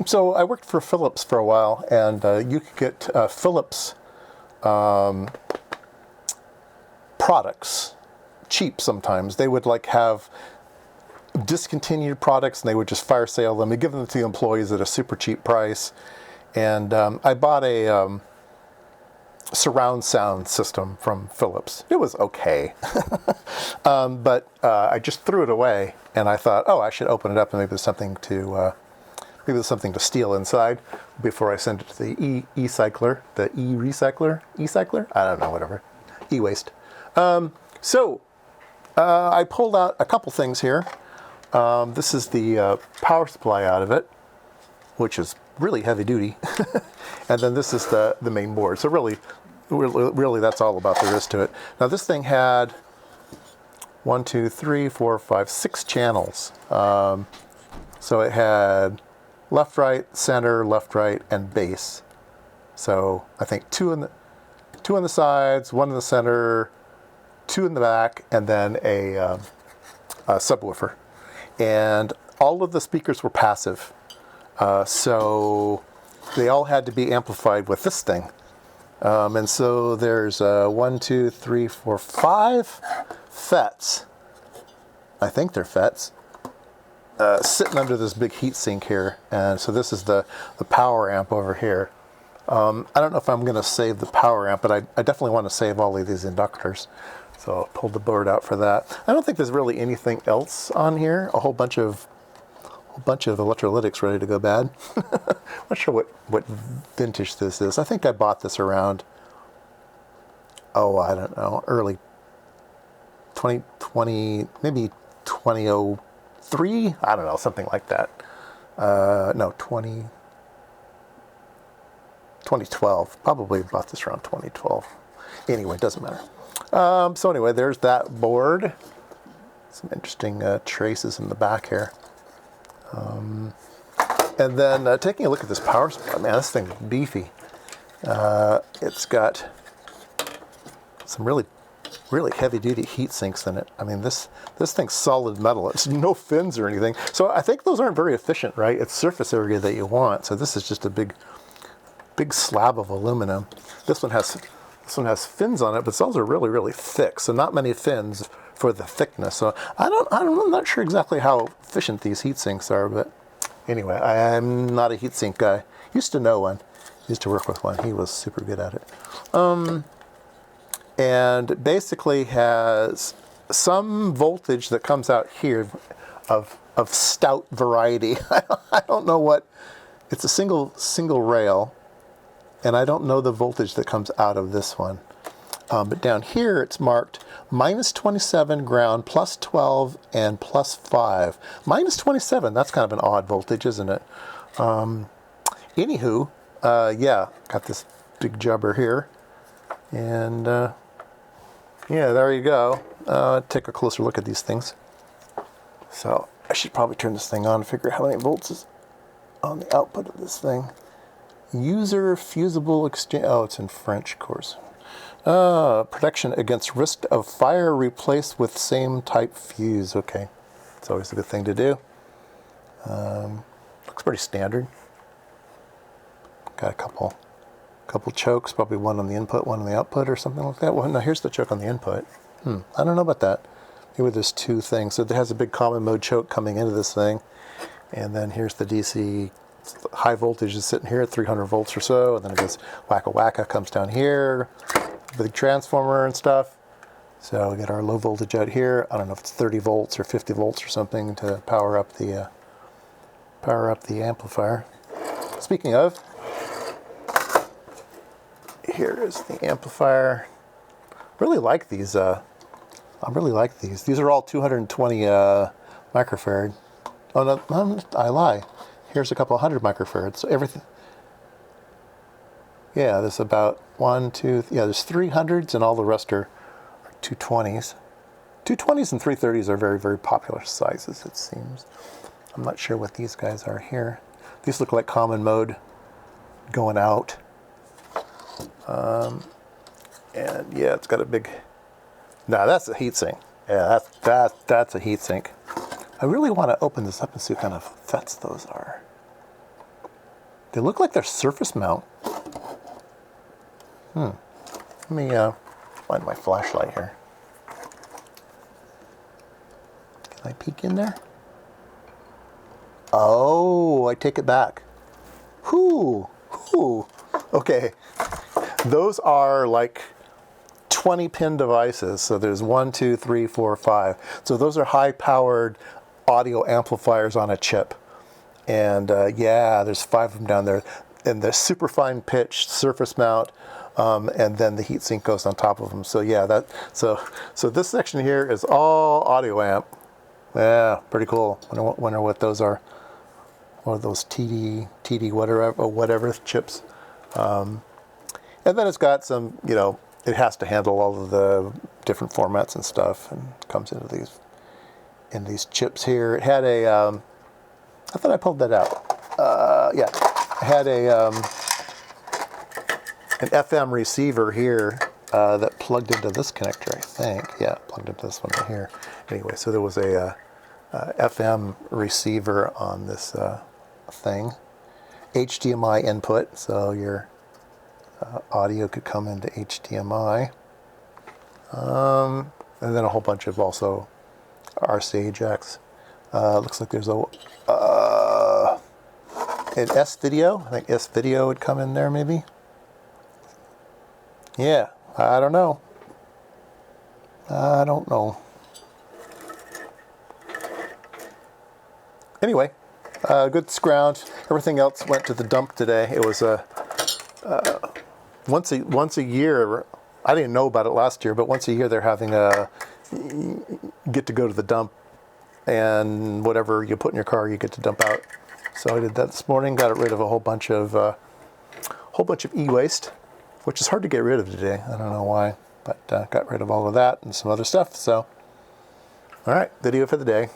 So I worked for Philips for a while, and you could get Philips products cheap sometimes. They would like have discontinued products, and they would just fire sale them and give them to the employees at a super cheap price. And I bought a surround sound system from Philips. It was okay, but I just threw it away, and I thought, oh, I should open it up, and maybe there's something to steal inside before I send it to the e-cycler, the e-recycler, I don't know, whatever, e-waste. So I pulled out a couple things here. This is the power supply out of it, which is really heavy duty. And then this is the main board. So really that's all about there is to it. Now this thing had 1, 2, 3, 4, 5, 6 channels. So it had left, right, center, left, right, and bass. So I think two on the sides, 1 in the center, 2 in the back, and then a subwoofer. And all of the speakers were passive. So they all had to be amplified with this thing. And so there's 1, 2, 3, 4, 5 FETs. I think they're FETs. Sitting under this big heat sink here. And so this is the power amp over here. I don't know if I'm going to save the power amp, but I definitely want to save all of these inductors. So I'll pull the board out for that. I don't think there's really anything else on here. A whole bunch of electrolytics ready to go bad. Not sure what vintage this is. I think I bought this around, I don't know, early 2020, maybe 2003. I don't know, something like that. No, 2012. Probably bought this around 2012. Anyway, it doesn't matter. So anyway, there's that board. Some interesting traces in the back here. And then taking a look at this power supply, man, this thing's beefy. It's got some really heavy-duty heat sinks in it. I mean, this thing's solid metal. It's no fins or anything. So I think those aren't very efficient, right? It's surface area that you want. So this is just a big slab of aluminum. This one has fins on it, but those are really thick. So not many fins for the thickness. So I'm not sure exactly how efficient these heat sinks are, but anyway, I'm not a heat sink guy. Used to know one. Used to work with one. He was super good at it. And basically has some voltage that comes out here of stout variety. I don't know what. It's a single rail, and I don't know the voltage that comes out of this one. But down here it's marked minus 27 ground, plus 12, and plus 5. Minus 27, that's kind of an odd voltage, isn't it? Anywho, yeah, got this big jubber here. And yeah, there you go. Take a closer look at these things. So I should probably turn this thing on and figure out how many volts is on the output of this thing. User fusible exchange. Oh, it's in French, of course. Protection against risk of fire replaced with same type fuse. Okay, it's always a good thing to do. Looks pretty standard. Got a couple chokes, probably one on the input, one on the output, or something like that. Well, no, here's the choke on the input. I don't know about that. Maybe there's 2 things. So it has a big common mode choke coming into this thing, and then here's the DC. High voltage is sitting here at 300 volts or so, and then it goes wacka comes down here, big transformer and stuff. So we get our low voltage out here. I don't know if it's 30 volts or 50 volts or something to power up the amplifier. Speaking of, here is the amplifier. Really like these. I really like these. These are all 220 microfarad. Oh no, I lie. Here's a couple hundred microfarads. So everything. Yeah, there's about 1, 2. Yeah, there's 300s, and all the rest are 220s. 220s and 330s are very popular sizes, it seems. I'm not sure what these guys are here. These look like common mode going out. And yeah, it's got a big. Nah, that's a heatsink. Yeah, that's a heatsink. I really want to open this up and see what kind of FETs those are. They look like they're surface mount. Let me find my flashlight here. Can I peek in there? Oh, I take it back. Whoo, whoo. Okay, those are like 20 pin devices. So there's 1, 2, 3, 4, 5. So those are high-powered audio amplifiers on a chip. And yeah, there's 5 of them down there. And they're super fine pitch, surface mount, and then the heatsink goes on top of them. So yeah, so this section here is all audio amp. Yeah, pretty cool. Wonder what those are. Or those TD whatever chips. And then it's got some, it has to handle all of the different formats and stuff, and comes into these chips here. It had a, I thought I pulled that out. Yeah, it had an FM receiver here that plugged into this connector, I think. Yeah, plugged into this one right here. Anyway, so there was a FM receiver on this thing. HDMI input, so your audio could come into HDMI. And then a whole bunch of also RCA jacks. Looks like there's an S-Video. I think S-Video would come in there maybe. Yeah, I don't know. I don't know. Anyway, good scrounge. Everything else went to the dump today. It was once a year. I didn't know about it last year, but once a year they're having get to go to the dump, and whatever you put in your car, you get to dump out. So I did that this morning. Got rid of a whole bunch of e-waste, which is hard to get rid of today. I don't know why, but got rid of all of that and some other stuff. So, all right, video for the day.